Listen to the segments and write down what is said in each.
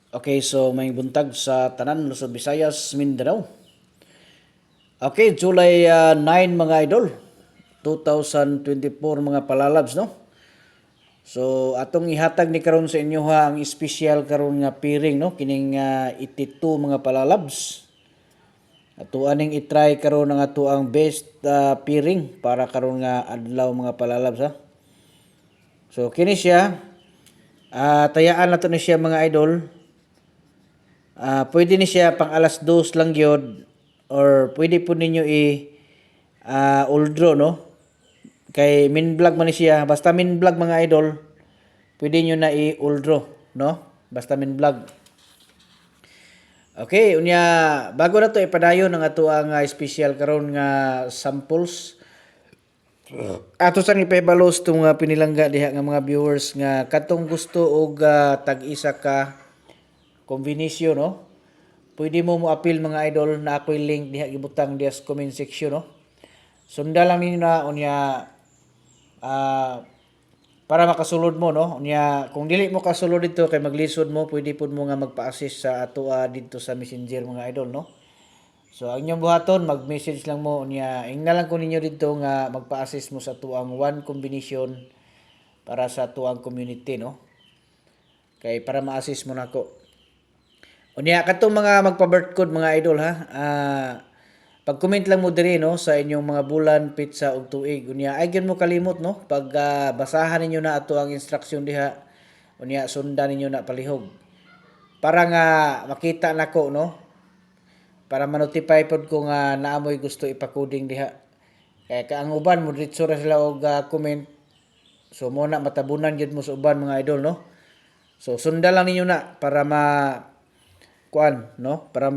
Okay, so may buntag sa tanan Luzon, Visayas, Mindanao. Okay, July 9 mga idol. 2024 mga palalabs, no? So atong ihatag ni karon sa inyo ha ang special karon nga piring, no? Kining 82 mga palalabs. Ato aning i-try karon ang ato ang best piring para karon nga adlaw mga palalabs, ha. So kini siya tayaan nato ni siya mga idol. Pwede ni siya pang alas 2 lang gyud or pwede po ninyo uldro, no? Kay min vlog man ni siya, basta min vlog mga idol, pwede nyo na i-uldro, no? Basta min vlog. Okay, unya bago na to ipadayon ang ato ang special karon nga samples. Ato sang ipabalos tong pinilangga diha nga mga viewers nga katong gusto og tag-isa ka kombinasyon, no? Pwede mo appeal mga idol na ako'y link diha gibutang diha sa comment section, no? Sunda lang ninyo na unya para makasulod mo, no? Unya kung dili mo kasulod dito kay maglisod mo, pwede pud mo nga magpa-assist sa ato dito sa Messenger mga idol, no? So ang inyong buhaton mag-message lang mo unya ingna lang ko ninyo dito nga magpa-assist mo sa tuang one combination para sa tuang community, no? Kay para ma-assist mo nako. Unya katong mga magpa-birth code mga idol ha. Pag-comment lang mo diri, no, sa inyong mga bulan, pizza ug tuig. Unya ay gyud mo kalimot, no, pag basahan ninyo na ato ang instruction diha. Unya sundan ninyo na palihog. Para nga makita nako, no. Para ma-notify pod ko nga naamoy gusto ipa-coding diha. Kaya ang uban mo diretso ra sila og comment. So mo na matabunan gyud mo sa uban mga idol, no. So sundan lang ninyo na para no, para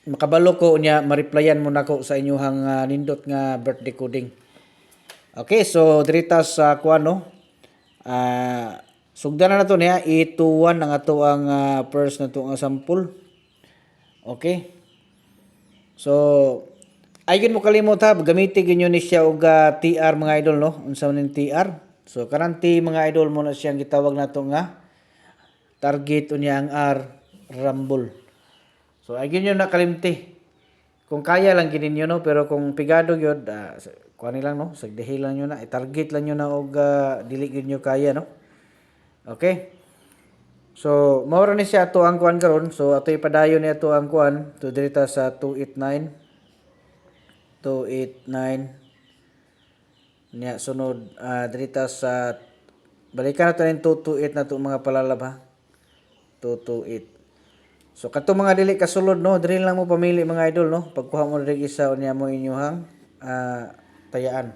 makabalo ko unya ma-replyan mo nako sa inyong nindot nga birthday coding. Okay, so dirita sa no. Sugdan na nato niya i-21 ang ato ang first na to ang sample. Okay. So ayun mo kalimot ha, gamitin ginyo ni siya og TR mga idol, no. Unsa man TR? So kanang mga idol mo na siyang gitawag nato nga target unya ang R rumble. So ayun yun nakalimti. Kung kaya lang ginin nyo, no, pero kung pigado yun, kuha lang, no, sagdihi lang nyo na, i-target lang nyo na og dili gyud nyo kaya, no. Okay. So mao ni siya ato ang kuan karon. So ato ipadayon ni ato ang kuan to dirita sa 289 niya sunod dirita sa balikan nato ning 228 na to mga palalab ha. 228. So kato mga dili kasulod, no, diri lang mo pamili mga idol, no. Pagkuha mo diri isa unya mo inyuhang tayaan.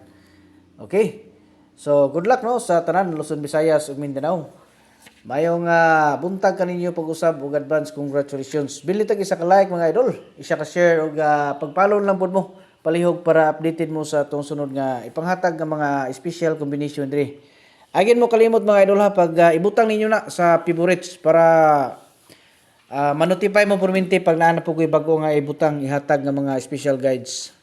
Okay. So good luck, no, sa tanan Luzon, Visayas ug Mindanao. Mayong buntag kaninyo pag-usab ug advance congratulations. Bili tag isa ka like mga idol, isa ka share ug pag-follow lang pud mo palihog para updated mo sa tong sunod nga ipanghatag nga mga special combination diri. Agin mo kalimot mga idol ha pag ibutang ninyo na sa favorites para ma-notify mo perminti pag naa na po ko'y bago nga ibutang ihatag nga mga special guides.